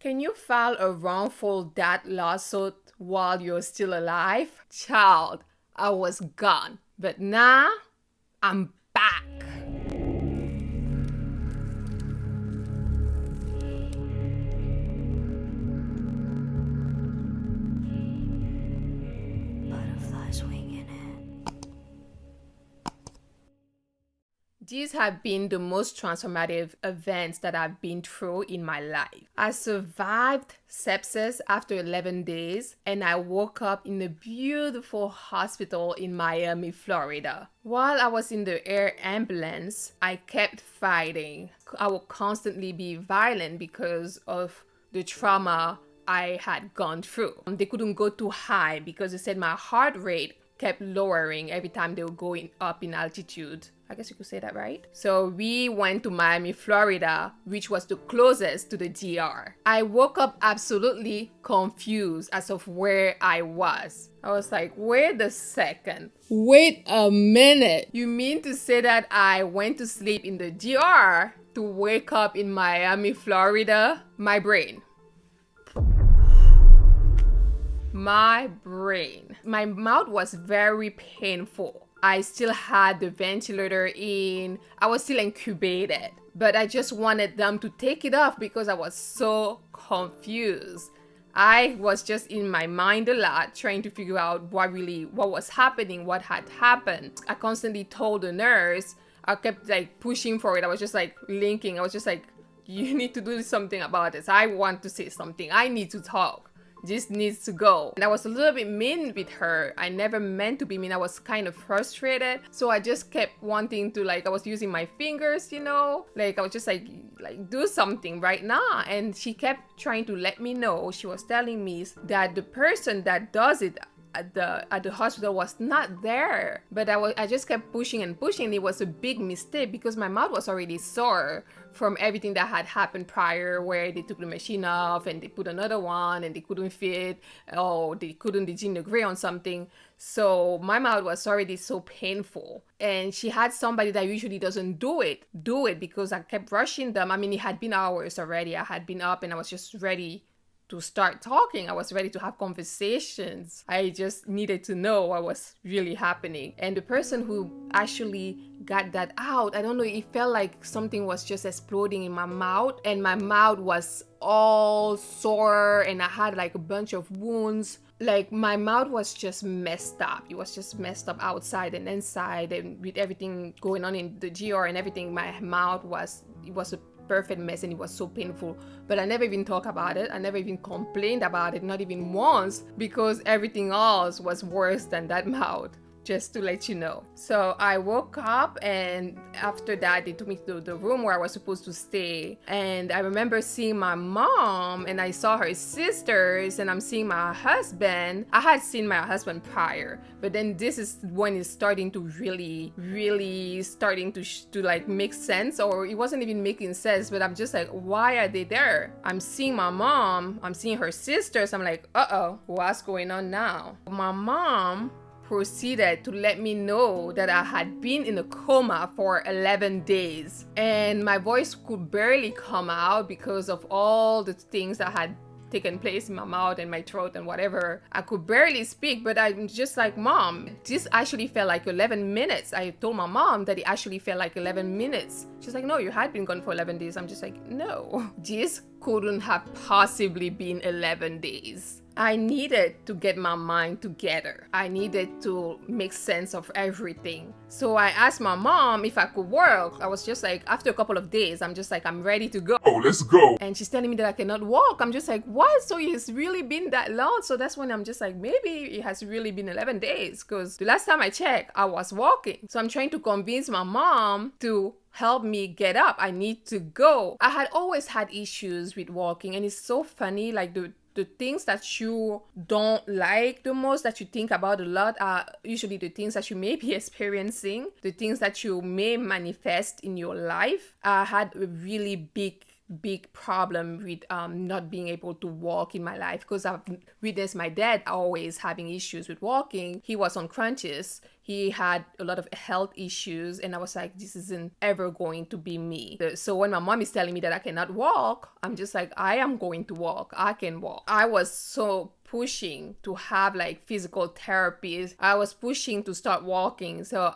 Can you file a wrongful death lawsuit while you're still alive? Child, I was gone, but now I'm back. Butterflies winging it. These have been the most transformative events that I've been through in my life. I survived sepsis after 11 days and I woke up in a beautiful hospital in Miami, Florida. While I was in the air ambulance, I kept fighting. I would constantly be violent because of the trauma I had gone through. They couldn't go too high because they said my heart rate kept lowering every time they were going up in altitude. I guess you could say that, right? So we went to Miami, Florida, which was the closest to the DR. I woke up absolutely confused as of where I was. I was like, wait a second. Wait a minute. You mean to say that I went to sleep in the DR to wake up in Miami, Florida? My brain. My mouth was very painful. I still had the ventilator in. I was still incubated, but I just wanted them to take it off because I was so confused. I was just in my mind a lot, trying to figure out what was happening, what had happened. I constantly told the nurse. I kept like pushing for it. I was just like linking. I was just like, you need to do something about this. I want to say something. I need to talk. This needs to go. And I was a little bit mean with her. I never meant to be mean. I was kind of frustrated. So I just kept wanting to, like, I was using my fingers, you know? Like, I was just like do something right now. And she kept trying to let me know. She was telling me that the person that does it at the hospital was not there, but I just kept pushing and pushing. It was a big mistake because my mouth was already sore from everything that had happened prior, where they took the machine off and they put another one and they couldn't fit, or they didn't agree on something. So my mouth was already so painful, and she had somebody that usually doesn't do it because I kept rushing them. I mean, it had been hours already. I had been up and I was just ready to start talking. I was ready to have conversations. I just needed to know what was really happening. And the person who actually got that out, I don't know, it felt like something was just exploding in my mouth, and my mouth was all sore and I had like a bunch of wounds. Like my mouth was just messed up. It was just messed up outside and inside, and with everything going on in the GR and everything, my mouth was a perfect mess, and it was so painful. But I never even talked about it. I never even complained about it, not even once, because everything else was worse than that mouth, just to let you know. So I woke up, and after that they took me to the room where I was supposed to stay. And I remember seeing my mom, and I saw her sisters, and I'm seeing my husband. I had seen my husband prior, but then this is when it's starting to really starting to like make sense, or it wasn't even making sense. But I'm just like, why are they there? I'm seeing my mom, I'm seeing her sisters. I'm like, uh-oh, what's going on now? My mom proceeded to let me know that I had been in a coma for 11 days, and my voice could barely come out because of all the things that had taken place in my mouth and my throat and whatever. I could barely speak, but I'm just like, Mom, this actually felt like 11 minutes. I told my mom that it actually felt like 11 minutes. She's like, no, you had been gone for 11 days. I'm just like, no, this couldn't have possibly been 11 days. I needed to get my mind together. I needed to make sense of everything. So I asked my mom if I could work. I was just like, after a couple of days, I'm just like, I'm ready to go. Oh, let's go. And she's telling me that I cannot walk. I'm just like, what? So it's really been that long? So that's when I'm just like, maybe it has really been 11 days, because the last time I checked, I was walking. So I'm trying to convince my mom to help me get up. I need to go. I had always had issues with walking, and it's so funny, like the things that you don't like the most, that you think about a lot, are usually the things that you may be experiencing, the things that you may manifest in your life. I had a really big big problem with not being able to walk in my life, because I've witnessed my dad always having issues with walking. He was on crutches. He had a lot of health issues, and I was like, this isn't ever going to be me. So when my mom is telling me that I cannot walk, I'm just like, I am going to walk. I can walk. I was so pushing to have like physical therapies. I was pushing to start walking. So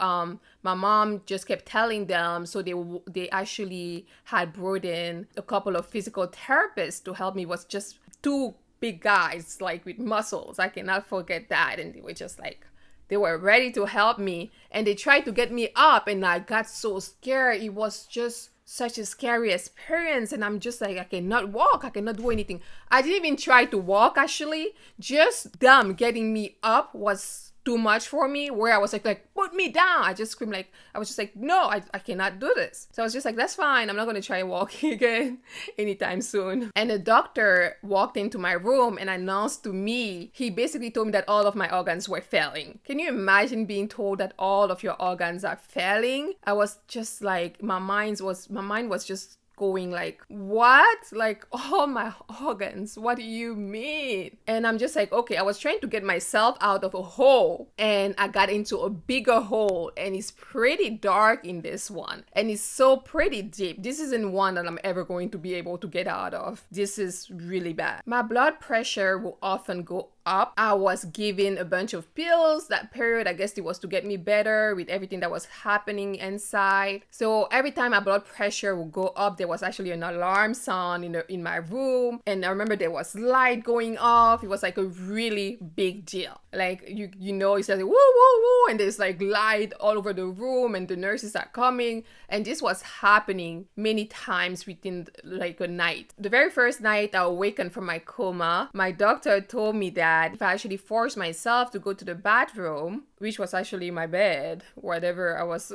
my mom just kept telling them. So they actually had brought in a couple of physical therapists to help me. It was just two big guys like with muscles. I cannot forget that. And they were just like, they were ready to help me, and they tried to get me up, and I got so scared. It was just such a scary experience, and I'm just like, I cannot walk. I cannot do anything. I didn't even try to walk, actually. Just them getting me up was too much for me, where I was like, put me down. I just screamed, like, I was just like, no, I cannot do this. So I was just like, that's fine. I'm not going to try walking again anytime soon. And the doctor walked into my room and announced to me, he basically told me that all of my organs were failing. Can you imagine being told that all of your organs are failing? I was just like, my mind was just going like, what? Like, all my organs, what do you mean? And I'm just like, okay, I was trying to get myself out of a hole, and I got into a bigger hole, and it's pretty dark in this one, and it's so pretty deep. This isn't one that I'm ever going to be able to get out of. This is really bad. My blood pressure will often go up. I was given a bunch of pills that period. I guess it was to get me better with everything that was happening inside. So every time my blood pressure would go up, there was actually an alarm sound in my room, and I remember there was light going off. It was like a really big deal. Like you know, it says like, woo woo woo, and there's like light all over the room, and the nurses are coming, and this was happening many times within like a night. The very first night I awakened from my coma, my doctor told me that if I actually forced myself to go to the bathroom, which was actually my bed, whatever I was,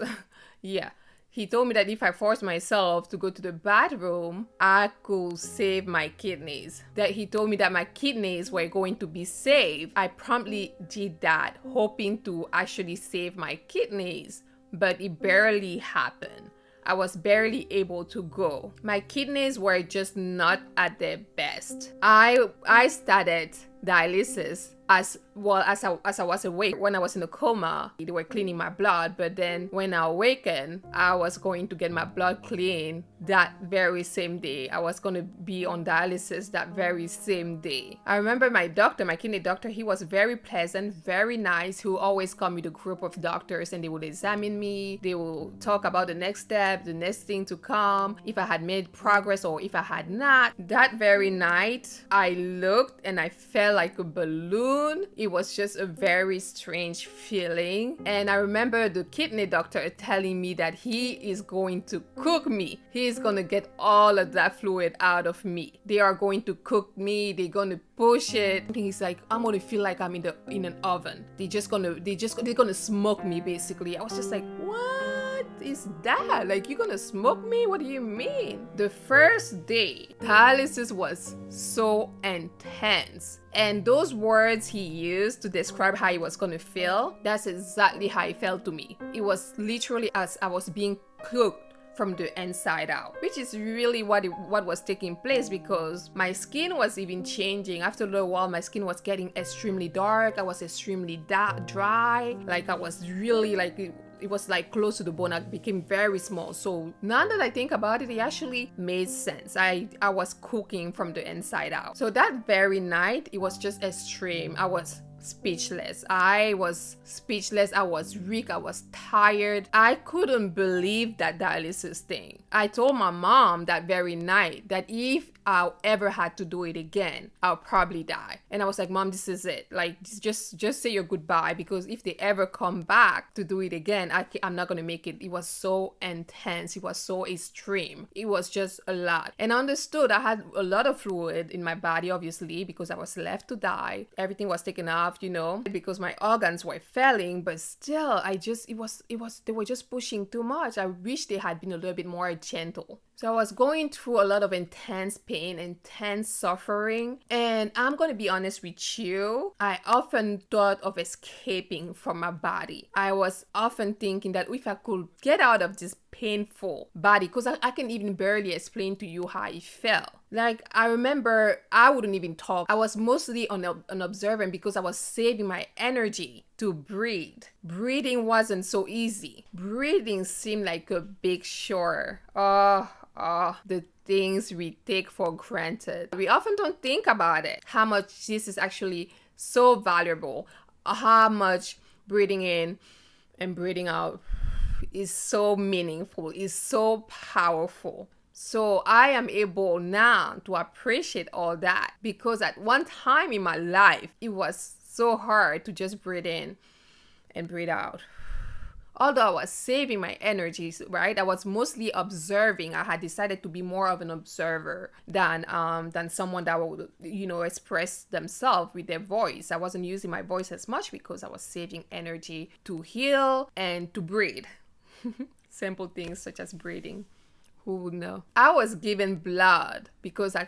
yeah. He told me that if I forced myself to go to the bathroom, I could save my kidneys. That he told me that my kidneys were going to be saved. I promptly did that, hoping to actually save my kidneys, but it barely happened. I was barely able to go. My kidneys were just not at their best. I started dialysis as well as I was awake. When I was in a coma, they were cleaning my blood, but then when I awakened, I was going to get my blood cleaned that very same day. I was going to be on dialysis that very same day. I remember my doctor, my kidney doctor, he was very pleasant, very nice. He would always come with a group of doctors, and they would examine me. They will talk about the next step, the next thing to come, if I had made progress or if I had not. That very night, I looked and I felt like a balloon. It was just a very strange feeling. And I remember the kidney doctor telling me that he is going to cook me. He is going to get all of that fluid out of me. They are going to cook me. They're going to push it. And he's like, I'm going to feel like I'm in an oven. They're going to smoke me, basically. I was just like, what is that? Like, you're going to smoke me? What do you mean? The first day, dialysis was so intense. And those words he used to describe how he was going to feel, that's exactly how it felt to me. It was literally as I was being cooked from the inside out, which is really what was taking place, because my skin was even changing. After a little while, my skin was getting extremely dark. I was extremely dry. Like, I was really like... It was like close to the bone. I became very small. So now that I think about it, it actually made sense. I was cooking from the inside out. So that very night, it was just extreme. I was speechless. I was weak. I was tired. I couldn't believe that dialysis thing. I told my mom that very night that if I ever had to do it again, I'll probably die. And I was like, Mom, this is it. Like, just say your goodbye, because if they ever come back to do it again, I'm not going to make it. It was so intense. It was so extreme. It was just a lot. And I understood I had a lot of fluid in my body, obviously, because I was left to die. Everything was taken out enough, because my organs were failing, but still, they were just pushing too much. I wish they had been a little bit more gentle. So I was going through a lot of intense pain, intense suffering, and I'm going to be honest with you, I often thought of escaping from my body. I was often thinking that if I could get out of this painful body, because I can even barely explain to you how I felt. Like, I remember I wouldn't even talk. I was mostly unobservant because I was saving my energy to breathe. Breathing wasn't so easy. Breathing seemed like a big chore. The things we take for granted. We often don't think about it, how much this is actually so valuable, how much breathing in and breathing out is so meaningful, is so powerful. So I am able now to appreciate all that, because at one time in my life, it was so hard to just breathe in and breathe out. Although I was saving my energies, right? I was mostly observing. I had decided to be more of an observer than someone that would, express themselves with their voice. I wasn't using my voice as much because I was saving energy to heal and to breathe. Simple things such as breathing. Who would know? I was given blood because I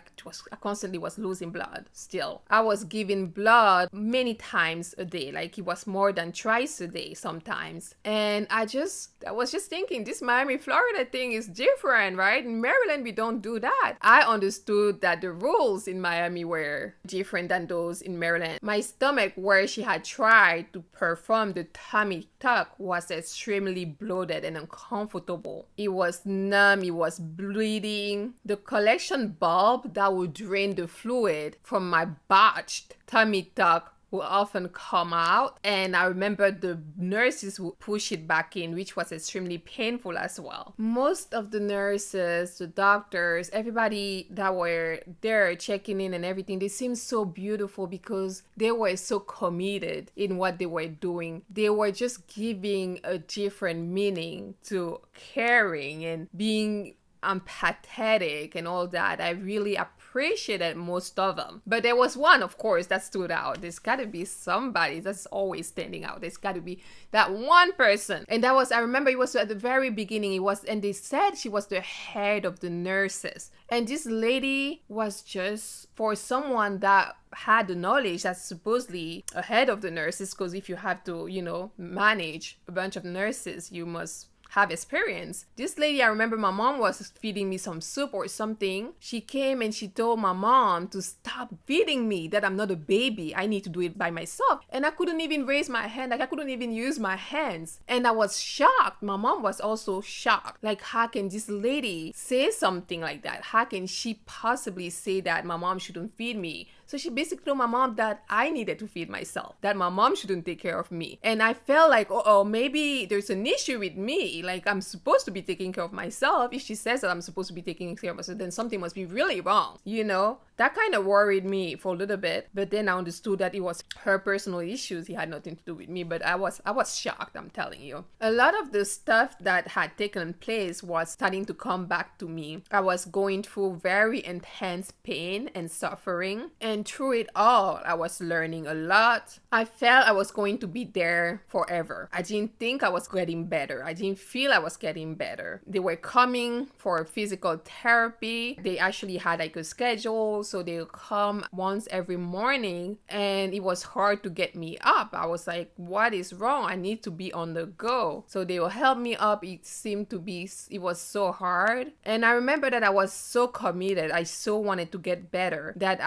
constantly was losing blood still. I was giving blood many times a day, like it was more than twice a day sometimes. And I was just thinking, this Miami, Florida thing is different, right? In Maryland, we don't do that. I understood that the rules in Miami were different than those in Maryland. My stomach, where she had tried to perform the tummy tuck, was extremely bloated and uncomfortable. It was numb, it was bleeding. The collection bulb that would drain the fluid from my botched tummy tuck will often come out, and I remember the nurses would push it back in, which was extremely painful as well. Most of the nurses, the doctors, everybody that were there checking in and everything, they seemed so beautiful because they were so committed in what they were doing. They were just giving a different meaning to caring and being empathetic and all that. I really appreciated most of them, but there was one, of course, that stood out. There's got to be somebody that's always standing out. There's got to be that one person, and that was, I remember it was at the very beginning. And they said she was the head of the nurses, and this lady was just, for someone that had the knowledge, that's supposedly a head of the nurses, because if you have to manage a bunch of nurses, you must have experience. This lady, I remember my mom was feeding me some soup or something. She came and she told my mom to stop feeding me, that I'm not a baby. I need to do it by myself. And I couldn't even raise my hand. Like, I couldn't even use my hands. And I was shocked. My mom was also shocked. Like, how can this lady say something like that? How can she possibly say that my mom shouldn't feed me? So she basically told my mom that I needed to feed myself, that my mom shouldn't take care of me. And I felt like, maybe there's an issue with me. Like, I'm supposed to be taking care of myself. If she says that I'm supposed to be taking care of myself, then something must be really wrong, That kind of worried me for a little bit. But then I understood that it was her personal issues. It had nothing to do with me. But I was shocked, I'm telling you. A lot of the stuff that had taken place was starting to come back to me. I was going through very intense pain and suffering. And through it all, I was learning a lot. I felt I was going to be there forever. I didn't think I was getting better. I didn't feel I was getting better. They were coming for physical therapy. They actually had like a schedule. So they would come once every morning, and it was hard to get me up. I was like, what is wrong? I need to be on the go. So they will help me up. It was so hard. And I remember that I was so committed. I so wanted to get better that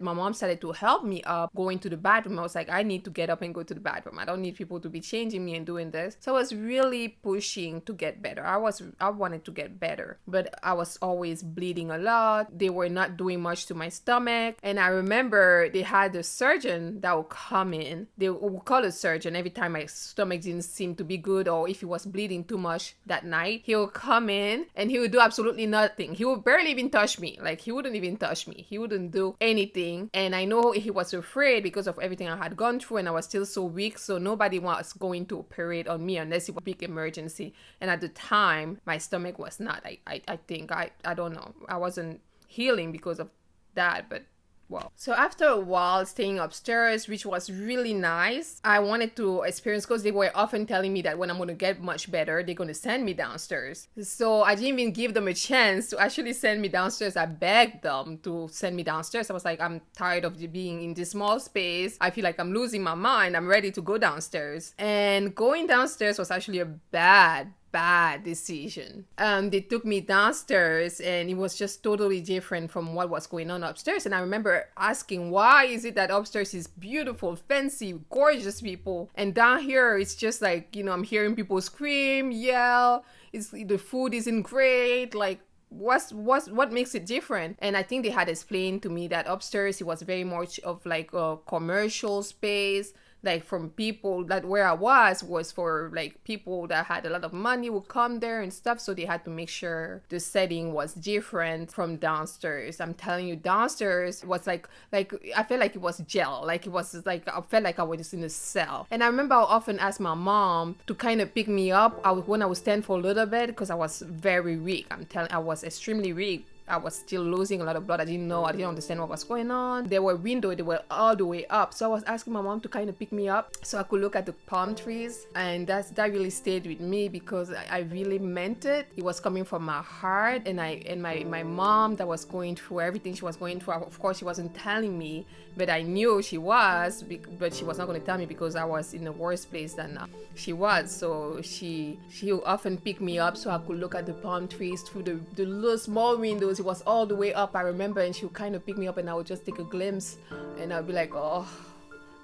my mom started to help me up going to the bathroom. I was like, I need to get up and go to the bathroom. I don't need people to be changing me and doing this. So I was really pushing to get better. I wanted to get better, but I was always bleeding a lot. They were not doing much to my stomach. And I remember they had a surgeon that would come in. They would call a surgeon every time my stomach didn't seem to be good, or if it was bleeding too much that night. He would come in and he would do absolutely nothing. He would barely even touch me. Like, he wouldn't even touch me. He wouldn't do anything. And I know he was afraid because of everything I had gone through, and I was still so weak. So nobody was going to operate on me unless it was a big emergency. And at the time, my stomach was not. I think, I don't know. I wasn't healing because of that, but well. So after a while staying upstairs, which was really nice, I wanted to experience, because they were often telling me that when I'm going to get much better, they're going to send me downstairs. So I didn't even give them a chance to actually send me downstairs. I begged them to send me downstairs. I was like, I'm tired of being in this small space. I feel like I'm losing my mind. I'm ready to go downstairs. And going downstairs was actually a bad decision. They took me downstairs and it was just totally different from what was going on upstairs. And I remember asking, why is it that upstairs is beautiful, fancy, gorgeous people, and down here it's just like, you know, I'm hearing people scream, yell, the food isn't great, like what makes it different? And I think they had explained to me that upstairs it was very much of like a commercial space, like from people that where I was for like people that had a lot of money would come there and stuff. So they had to make sure the setting was different from downstairs. I'm telling you, downstairs was like I felt like it was jail. Like it was like I felt like I was in a cell. And I remember I often asked my mom to kind of pick me up when I would stand for a little bit, because I was very weak. I was extremely weak. I was still losing a lot of blood. I didn't understand what was going on. There were windows, they were all the way up. So I was asking my mom to kind of pick me up so I could look at the palm trees. And that really stayed with me, because I really meant it. It was coming from my heart. And my mom that was going through everything she was going through, of course she wasn't telling me, but I knew she was, but she was not going to tell me because I was in a worse place than she was. So she often picked me up so I could look at the palm trees through the little small windows. It was all the way up, I remember, and she would kind of pick me up and I would just take a glimpse and I'd be like, oh,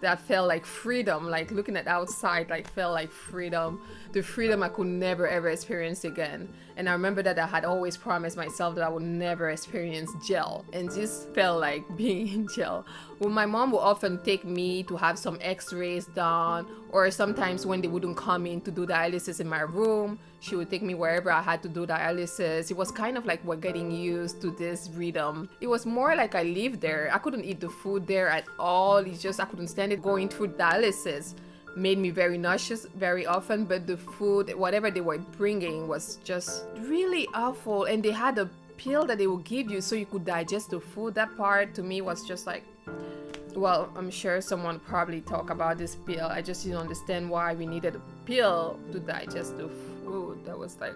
that felt like freedom. Like looking at outside, like felt like freedom, the freedom I could never ever experience again. And I remember that I had always promised myself that I would never experience jail, and this felt like being in jail. Well, my mom would often take me to have some x-rays done, or sometimes when they wouldn't come in to do dialysis in my room, she would take me wherever I had to do dialysis. It was kind of like we're getting used to this rhythm. It was more like I lived there. I couldn't eat the food there at all. It's just I couldn't stand it. Going through dialysis made me very nauseous very often, but the food, whatever they were bringing, was just really awful. And they had a pill that they would give you so you could digest the food. That part to me was just like, well, I'm sure someone probably talk about this pill. I just didn't understand why we needed a pill to digest the food. That was like,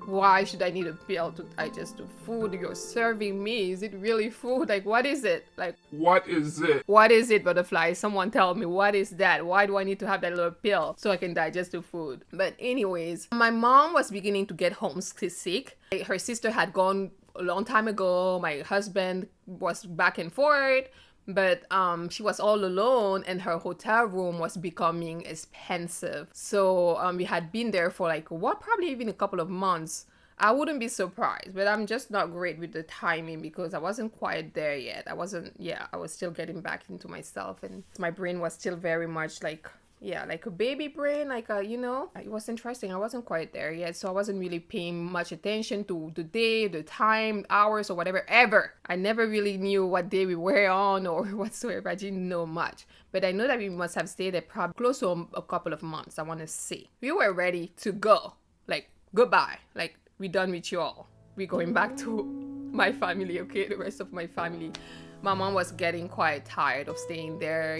why should I need a pill to digest the food you're serving me? Is it really food? Like, what is it? Like, what is it? What is it, butterfly? Someone tell me, what is that? Why do I need to have that little pill so I can digest the food? But anyways, my mom was beginning to get homesick. Her sister had gone a long time ago. My husband was back and forth, but she was all alone and her hotel room was becoming expensive. So we had been there for like probably even a couple of months. I wouldn't be surprised, but I'm just not great with the timing because I wasn't quite there yet. I was still getting back into myself, and my brain was still very much like a baby brain, it was interesting. I wasn't quite there yet, so I wasn't really paying much attention to the day, the time, hours, or whatever, ever. I never really knew what day we were on or whatsoever. I didn't know much, but I know that we must have stayed there probably close to a couple of months, I want to say. We were ready to go, like, goodbye, like, we're done with you all. We're going back to my family, okay, the rest of my family. My mom was getting quite tired of staying there,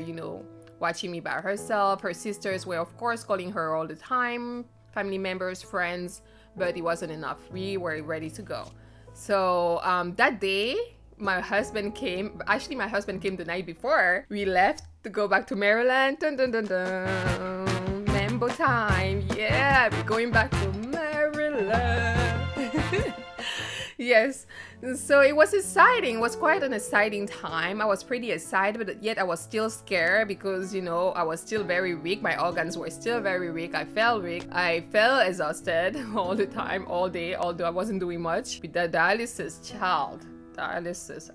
watching me by herself. Her sisters were, of course, calling her all the time, family members, friends, but it wasn't enough. We were ready to go. So that day, my husband came. Actually, my husband came the night before we left to go back to Maryland. Dun, dun, dun, dun. Mambo time. Yeah, we're going back to Maryland. Yes, so it was exciting. It was quite an exciting time. I was pretty excited, but yet I was still scared because, I was still very weak. My organs were still very weak. I felt weak. I felt exhausted all the time, all day, although I wasn't doing much. With the dialysis,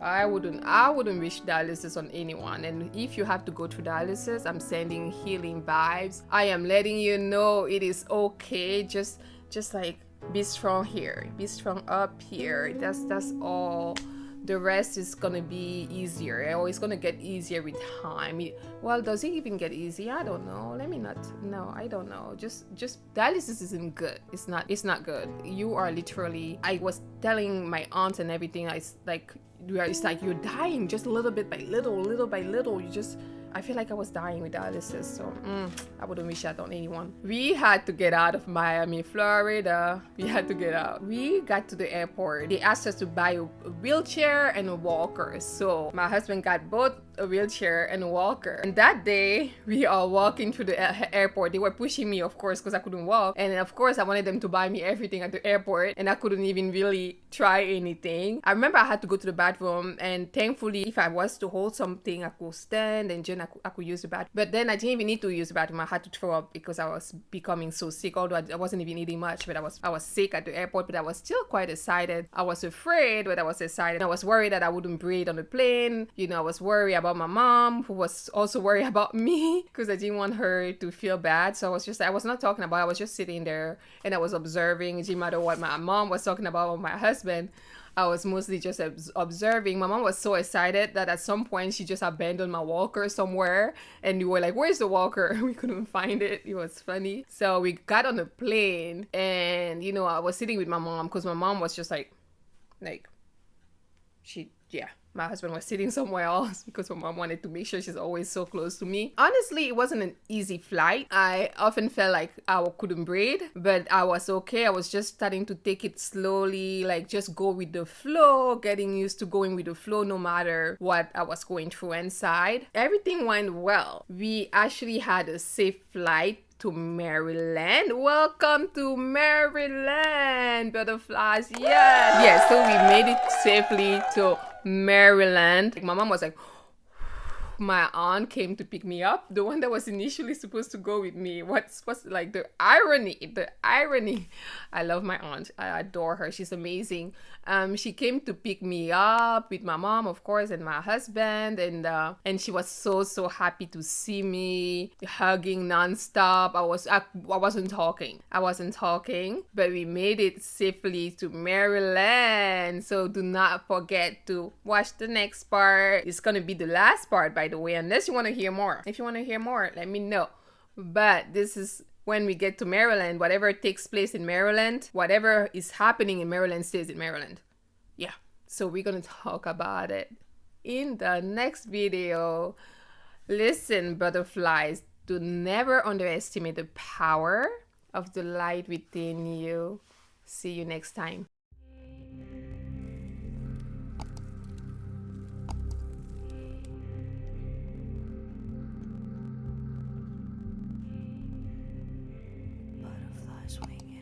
I wouldn't wish dialysis on anyone. And if you have to go through dialysis, I'm sending healing vibes. I am letting you know it is okay. Just like, be strong here, be strong up here. That's all. the rest is gonna be easier, or it's gonna get easier with time. Well, does it even get easy? I don't know. Let me not. No, I don't know. Just dialysis isn't good. It's not good. You are literally. I was telling my aunt and everything. It's like you're dying just little bit by little by little. I feel like I was dying with dialysis, so I wouldn't wish that on anyone. We had to get out of Miami, Florida. We had to get out. We got to the airport. They asked us to buy a wheelchair and a walker. So my husband got both a wheelchair and a walker. And that day, we are walking through the airport. They were pushing me, of course, because I couldn't walk. And of course, I wanted them to buy me everything at the airport. And I couldn't even really try anything. I remember I had to go to the bathroom. And thankfully, if I was to hold something, I could stand and then I could use the bathroom. But then I didn't even need to use the bathroom. I had to throw up because I was becoming so sick. Although I wasn't even eating much, but I was sick at the airport. But I was still quite excited. I was afraid, but I was excited. I was worried that I wouldn't breathe on the plane. I was worried about my mom, who was also worried about me because I didn't want her to feel bad. So I was not talking about it. I was just sitting there and I was observing. It didn't matter what my mom was talking about or my husband. I was mostly just observing. My mom was so excited that at some point she just abandoned my walker somewhere. And we were like, where's the walker? We couldn't find it. It was funny. So we got on the plane and, I was sitting with my mom because my mom was just my husband was sitting somewhere else because my mom wanted to make sure she's always so close to me. Honestly, it wasn't an easy flight. I often felt like I couldn't breathe, but I was okay. I was just starting to take it slowly, just go with the flow, getting used to going with the flow no matter what I was going through inside. Everything went well. We actually had a safe flight to Maryland. Welcome to Maryland, butterflies. Yes. So we made it safely to Maryland. My mom was like, my aunt came to pick me up, the one that was initially supposed to go with me. What's like the irony. I love my aunt. I adore her. She's amazing. She came to pick me up with my mom, of course, and my husband, and she was so happy to see me, hugging nonstop. I wasn't talking, but we made it safely to Maryland. So do not forget to watch the next part. It's gonna be the last part, by the way, unless you want to hear more. If you want to hear more, let me know. But this is when we get to Maryland. Whatever takes place in Maryland, whatever is happening in Maryland stays in Maryland. Yeah, so we're gonna talk about it in the next video. Listen, butterflies, do never underestimate the power of the light within you. See you next time. Butterflies winging.